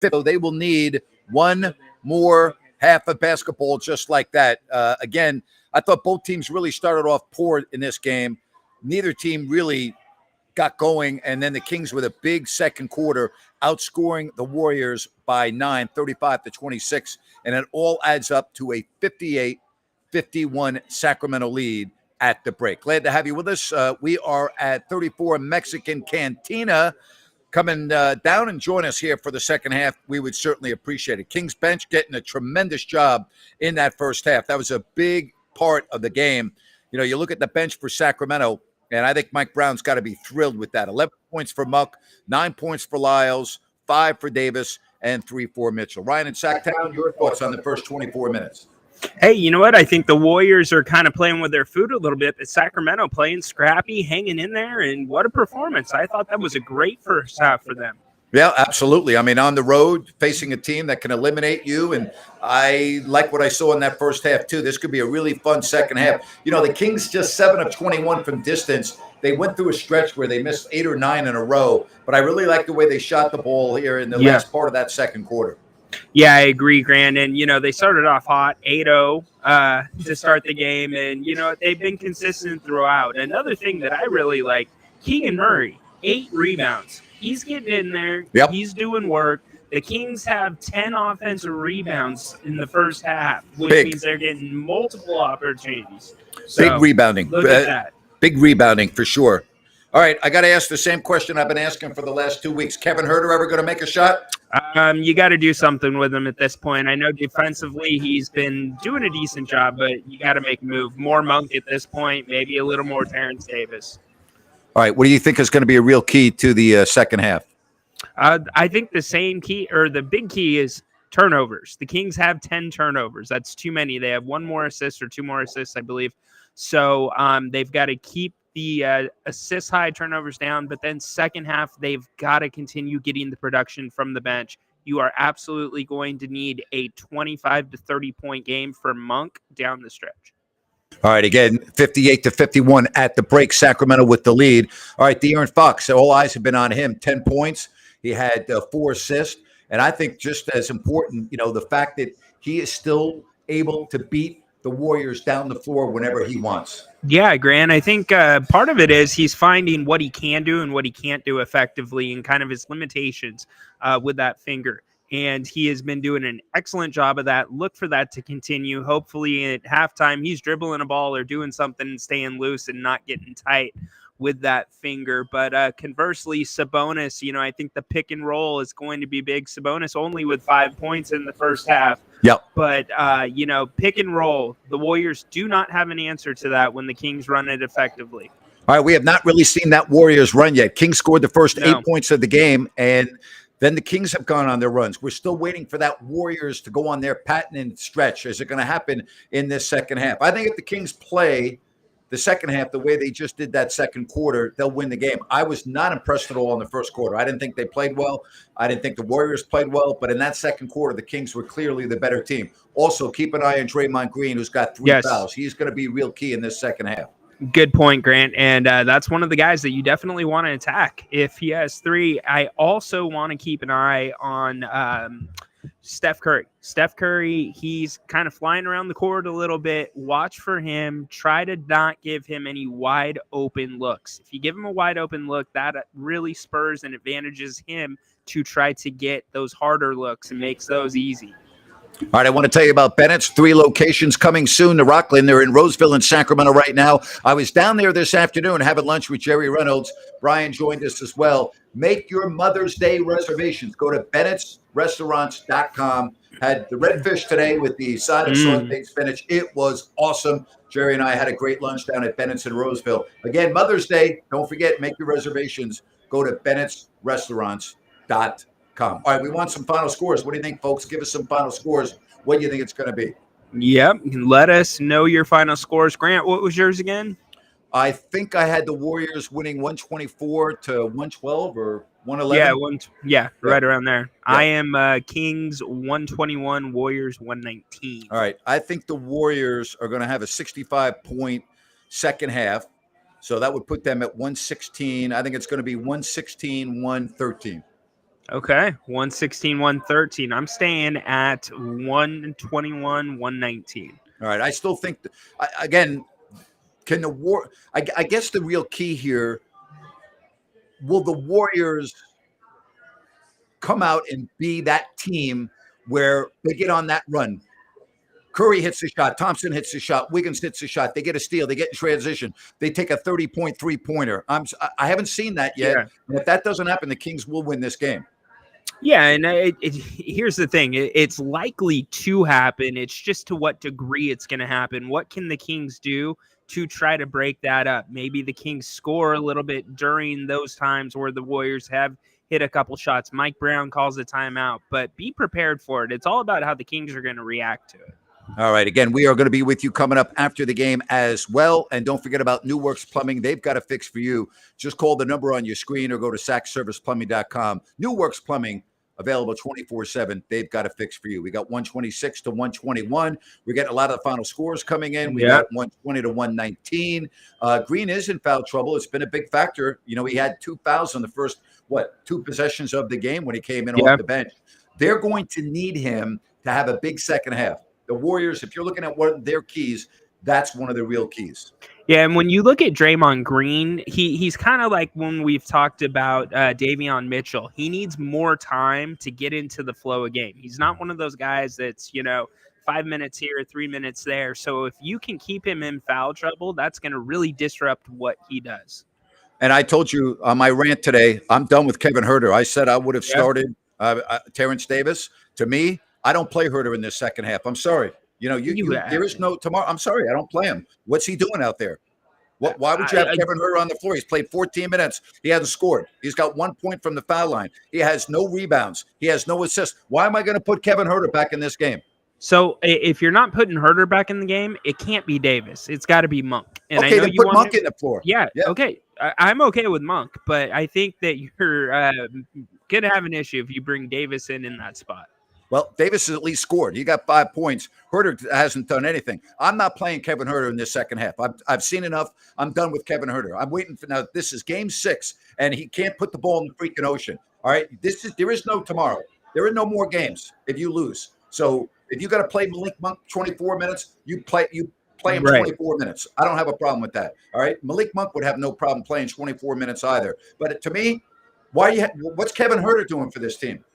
So they will need one more half of basketball just like that. Again, I thought both teams really started off poor in this game. Neither team really got going, and then the Kings with a big second quarter, outscoring the Warriors by 9, 35-26, and it all adds up to a 58-51 Sacramento lead at the break. Glad to have you with us. We are at 34 Mexican Cantina. Coming down and join us here for the second half, we would certainly appreciate it. Kings bench getting a tremendous job in that first half. That was a big part of the game. You know, you look at the bench for Sacramento, and I think Mike Brown's got to be thrilled with that. 11 points for Muck, 9 points for Lyles, 5 for Davis, and 3 for Mitchell. Ryan in Sacktown, your thoughts on the first 24 minutes? Hey, you know what? I think the Warriors are kind of playing with their food a little bit, but Sacramento playing scrappy, hanging in there, and what a performance. I thought that was a great first half for them. Yeah, absolutely. I mean, on the road, facing a team that can eliminate you, and I like what I saw in that first half, too. This could be a really fun second half. You know, the Kings just 7 of 21 from distance. They went through a stretch where they missed 8 or 9 in a row, but I really like the way they shot the ball here in the last part of that second quarter. Yeah, I agree, Grant. And, you know, they started off hot, 8-0 to start the game. And, you know, they've been consistent throughout. Another thing that I really like, Keegan Murray, 8 rebounds. He's getting in there. Yep. He's doing work. The Kings have 10 offensive rebounds in the first half, which means they're getting multiple opportunities. So, big rebounding. Look at that. Big rebounding for sure. All right, I got to ask the same question I've been asking for the last 2 weeks. Kevin Huerter ever going to make a shot? You got to do something with him at this point. I know defensively he's been doing a decent job, but you got to make a move. More Monk at this point, maybe a little more Terrence Davis. All right, what do you think is going to be a real key to the second half? I think the same key, or the big key, is turnovers. The Kings have 10 turnovers. That's too many. They have 1 more assist or 2 more assists, I believe. So they've got to keep the assist high, turnovers down, but then second half, they've got to continue getting the production from the bench. You are absolutely going to need a 25 to 30 point game for Monk down the stretch. All right, again, 58-51 at the break, Sacramento with the lead. All right, De'Aaron Fox, all eyes have been on him, 10 points. He had 4 assists, and I think just as important, you know, the fact that he is still able to beat the Warriors down the floor whenever he wants. Yeah, Grant, I think part of it is he's finding what he can do and what he can't do effectively and kind of his limitations with that finger. And he has been doing an excellent job of that. Look for that to continue. Hopefully at halftime, he's dribbling a ball or doing something and staying loose and not getting tight with that finger. But conversely, Sabonis, you know, I think the pick and roll is going to be big. Sabonis only with 5 points in the first half. Yep. But, you know, pick and roll, the Warriors do not have an answer to that when the Kings run it effectively. All right, we have not really seen that Warriors run yet. Kings scored the first 8 points of the game, and then the Kings have gone on their runs. We're still waiting for that Warriors to go on their patented stretch. Is it going to happen in this second half? I think if the Kings play the second half the way they just did that second quarter, they'll win the game. I was not impressed at all in the first quarter. I didn't think they played well. I didn't think the Warriors played well. But in that second quarter, the Kings were clearly the better team. Also, keep an eye on Draymond Green, who's got 3 fouls. He's going to be real key in this second half. Good point, Grant. And that's one of the guys that you definitely want to attack if he has 3. I also want to keep an eye on Steph Curry. Steph Curry, he's kind of flying around the court a little bit. Watch for him. Try to not give him any wide open looks. If you give him a wide open look, that really spurs and advantages him to try to get those harder looks and makes those easy. All right, I want to tell you about Bennett's. 3 locations coming soon to Rockland. They're in Roseville and Sacramento right now. I was down there this afternoon having lunch with Jerry Reynolds. Brian joined us as well. Make your Mother's Day reservations. Go to Bennett'sRestaurants.com. Had the redfish today with the side of sauteed spinach. It was awesome. Jerry and I had a great lunch down at Bennett's in Roseville. Again, Mother's Day. Don't forget, make your reservations. Go to Bennett'sRestaurants.com. All right, we want some final scores. What do you think, folks? Give us some final scores. What do you think it's going to be? Yep. Let us know your final scores. Grant, what was yours again? I think I had the Warriors winning 124 to 112 or 111. Yeah, right around there. Yeah. I am Kings 121, Warriors 119. All right. I think the Warriors are going to have a 65-point second half. So that would put them at 116. I think it's going to be 116-113. Okay, 116, 113. I'm staying at 121, 119. All right. I still think, again, can the war? I guess the real key here, will the Warriors come out and be that team where they get on that run? Curry hits the shot. Thompson hits the shot. Wiggins hits the shot. They get a steal. They get in transition. They take a 30-point three-pointer. I haven't seen that yet. Yeah. And if that doesn't happen, the Kings will win this game. Yeah, and here's the thing. It's likely to happen. It's just to what degree it's going to happen. What can the Kings do to try to break that up? Maybe the Kings score a little bit during those times where the Warriors have hit a couple shots. Mike Brown calls a timeout, but be prepared for it. It's all about how the Kings are going to react to it. All right. Again, we are going to be with you coming up after the game as well. And don't forget about New Works Plumbing. They've got a fix for you. Just call the number on your screen or go to sackserviceplumbing.com. New Works Plumbing, available 24/7. They've got a fix for you. We got 126 to 121. We're getting a lot of the final scores coming in. We got 120 to 119. Green is in foul trouble. It's been a big factor. You know, he had 2 fouls in the first, 2 possessions of the game when he came in off the bench. They're going to need him to have a big second half. The Warriors, if you're looking at what their keys, that's one of the real keys. Yeah, and when you look at Draymond Green, he's kind of like when we've talked about Davion Mitchell. He needs more time to get into the flow of game. He's not one of those guys that's, 5 minutes here, 3 minutes there. So if you can keep him in foul trouble, that's going to really disrupt what he does. And I told you on my rant today, I'm done with Kevin Huerter. I said I would have started Terrence Davis. To me, I don't play Huerter in this second half. I'm sorry. There is no tomorrow. I'm sorry. I don't play him. What's he doing out there? Why would you have Kevin Huerter on the floor? He's played 14 minutes. He hasn't scored. He's got 1 point from the foul line. He has no rebounds. He has no assists. Why am I going to put Kevin Huerter back in this game? So if you're not putting Huerter back in the game, it can't be Davis. It's got to be Monk. And okay, I know then you put Monk in the floor. Yeah. Okay. I'm okay with Monk, but I think that you're going to have an issue if you bring Davis in that spot. Well, Davis has at least scored. He got 5 points. Huerter hasn't done anything. I'm not playing Kevin Huerter in this second half. I've seen enough. I'm done with Kevin Huerter. I'm waiting for now. This is game 6, and he can't put the ball in the freaking ocean. All right. There is no tomorrow. There are no more games if you lose. So if you got to play Malik Monk 24 minutes, you play him 24 minutes. I don't have a problem with that. All right. Malik Monk would have no problem playing 24 minutes either. But to me, what's Kevin Huerter doing for this team?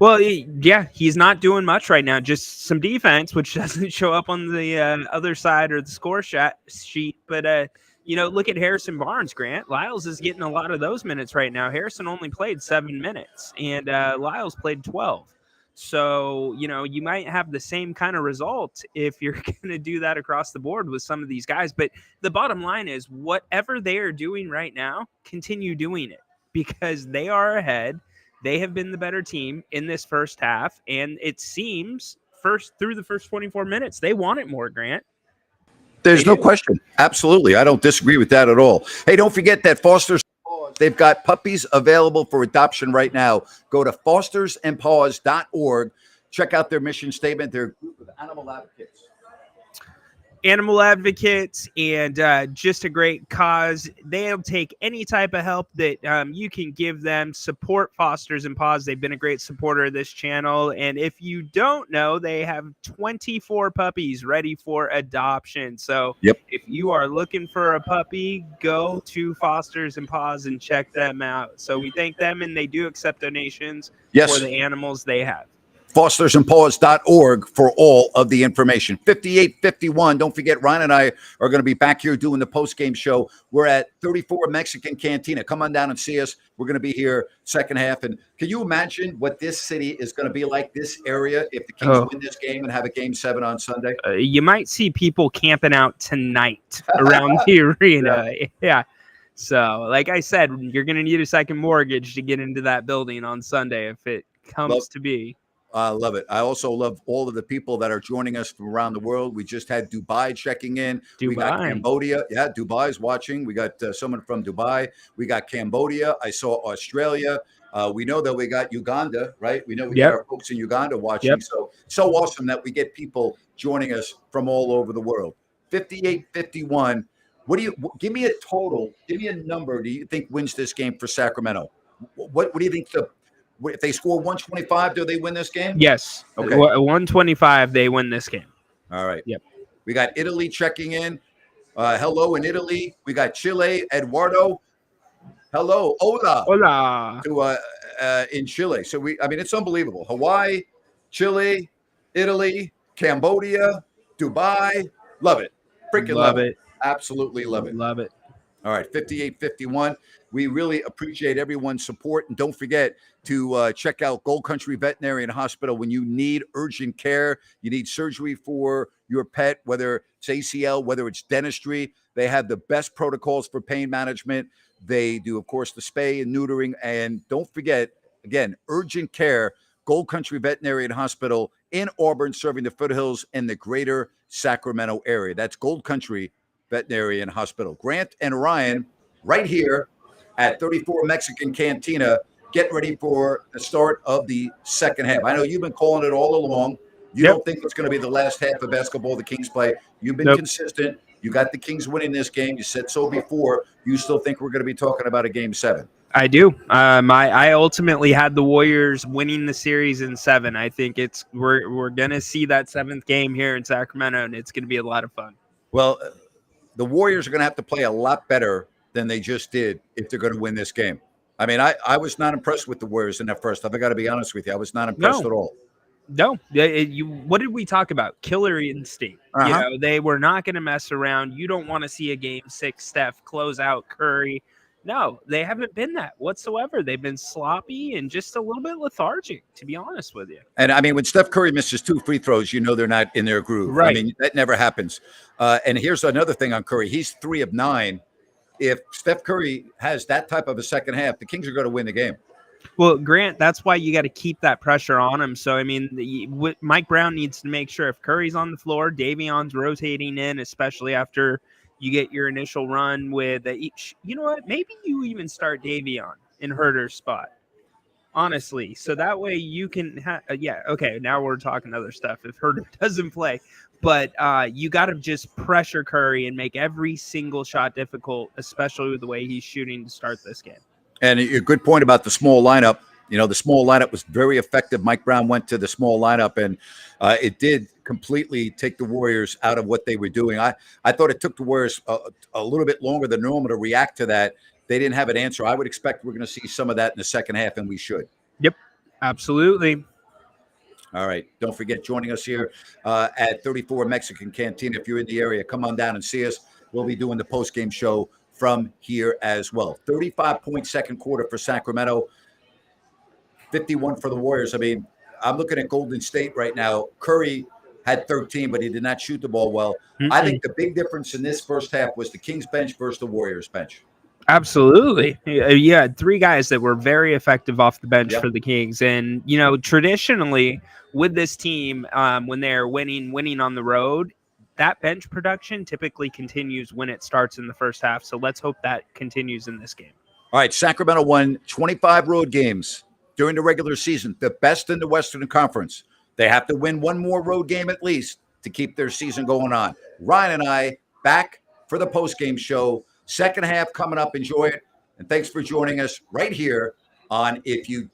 Well, he's not doing much right now. Just some defense, which doesn't show up on the other side or the score sheet. But, look at Harrison Barnes, Grant. Lyles is getting a lot of those minutes right now. Harrison only played 7 minutes, and Lyles played 12. So, you might have the same kind of result if you're going to do that across the board with some of these guys. But the bottom line is whatever they are doing right now, continue doing it because they are ahead. They have been the better team in this first half, and it seems through the first 24 minutes, they want it more, Grant. There's no question. Absolutely. I don't disagree with that at all. Hey, don't forget that Foster's Paws, they've got puppies available for adoption right now. Go to fostersandpaws.org. Check out their mission statement. They're a group of animal advocates. Animal advocates and just a great cause. They'll take any type of help that you can give them. Support Fosters and Paws. They've been a great supporter of this channel. And if you don't know, they have 24 puppies ready for adoption. So if you are looking for a puppy, go to Fosters and Paws and check them out. So we thank them, and they do accept donations for the animals they have. fostersandpaws.org for all of the information. 5851. Don't forget, Ryan and I are going to be back here doing the post-game show. We're at 34 Mexican Cantina. Come on down and see us. We're going to be here second half. And can you imagine what this city is going to be like, this area, if the Kings win this game and have a game 7 on Sunday? You might see people camping out tonight around the arena. Yeah. So, like I said, you're going to need a second mortgage to get into that building on Sunday if it comes to be. I love it. I also love all of the people that are joining us from around the world. We just had Dubai checking in. We got Cambodia. Yeah, Dubai's watching. We got someone from Dubai. We got Cambodia. I saw Australia. We know that we got Uganda, right? We know we got our folks in Uganda watching. So awesome that we get people joining us from all over the world. 58-51. Give me a total? Give me a number. Do you think wins this game for Sacramento? What do you think if they score 125, do they win this game? Yes. Okay. 125, they win this game. All right. Yep. We got Italy checking in. Hello in Italy. We got Chile, Eduardo. Hello, hola. Hola. To in Chile. So it's unbelievable. Hawaii, Chile, Italy, Cambodia, Dubai. Love it. Freaking love it. Absolutely love it. Love it. All right, 5851. We really appreciate everyone's support. And don't forget to check out Gold Country Veterinary Hospital when you need urgent care. You need surgery for your pet, whether it's ACL, whether it's dentistry. They have the best protocols for pain management. They do, of course, the spay and neutering. And don't forget, again, urgent care, Gold Country Veterinary Hospital in Auburn, serving the foothills and the greater Sacramento area. That's Gold Country Veterinary Hospital. Grant and Ryan right here at 34 Mexican Cantina. Get ready for the start of the second half. I know you've been calling it all along. You don't think it's going to be the last half of basketball the Kings play. You've been consistent. You got the Kings winning this game. You said so before. You still think we're going to be talking about a game 7? I do. I ultimately had the Warriors winning the series in 7. I think we're going to see that 7th game here in Sacramento, and it's going to be a lot of fun. Well, the Warriors are going to have to play a lot better than they just did if they're going to win this game. I mean, I was not impressed with the Warriors in that first half. I got to be honest with you. I was not impressed at all. No. What did we talk about? Killer instinct. They were not going to mess around. You don't want to see a game 6 Steph close out Curry. No, they haven't been that whatsoever. They've been sloppy and just a little bit lethargic, to be honest with you. And I mean, when Steph Curry misses 2 free throws, they're not in their groove. Right. I mean, that never happens. And here's another thing on Curry. He's 3 of 9. If Steph Curry has that type of a second half, the Kings are going to win the game. Well, Grant, that's why you got to keep that pressure on him. So, I mean, Mike Brown needs to make sure if Curry's on the floor, Davion's rotating in, especially after you get your initial run with each. You know what? Maybe you even start Davion in Huerter's spot, honestly. So that way you can okay, now we're talking other stuff if Huerter doesn't play. But you got to just pressure Curry and make every single shot difficult, especially with the way he's shooting to start this game. And a good point about the small lineup. The small lineup was very effective. Mike Brown went to the small lineup, and it did completely take the Warriors out of what they were doing. I thought it took the Warriors a little bit longer than normal to react to that. They didn't have an answer. I would expect we're going to see some of that in the second half, and we should. Yep, absolutely. All right. Don't forget, joining us here at 34 Mexican Cantina. If you're in the area, come on down and see us. We'll be doing the post-game show from here as well. 35-point second quarter for Sacramento, 51 for the Warriors. I mean, I'm looking at Golden State right now. Curry had 13, but he did not shoot the ball well. Mm-hmm. I think the big difference in this first half was the Kings bench versus the Warriors bench. Absolutely. You had 3 guys that were very effective off the bench for the Kings. And, traditionally with this team, when they're winning on the road, that bench production typically continues when it starts in the first half. So let's hope that continues in this game. All right. Sacramento won 25 road games during the regular season, the best in the Western Conference. They have to win one more road game at least to keep their season going on. Ryan and I back for the post-game show. Second half coming up. Enjoy it. And thanks for joining us right here on If You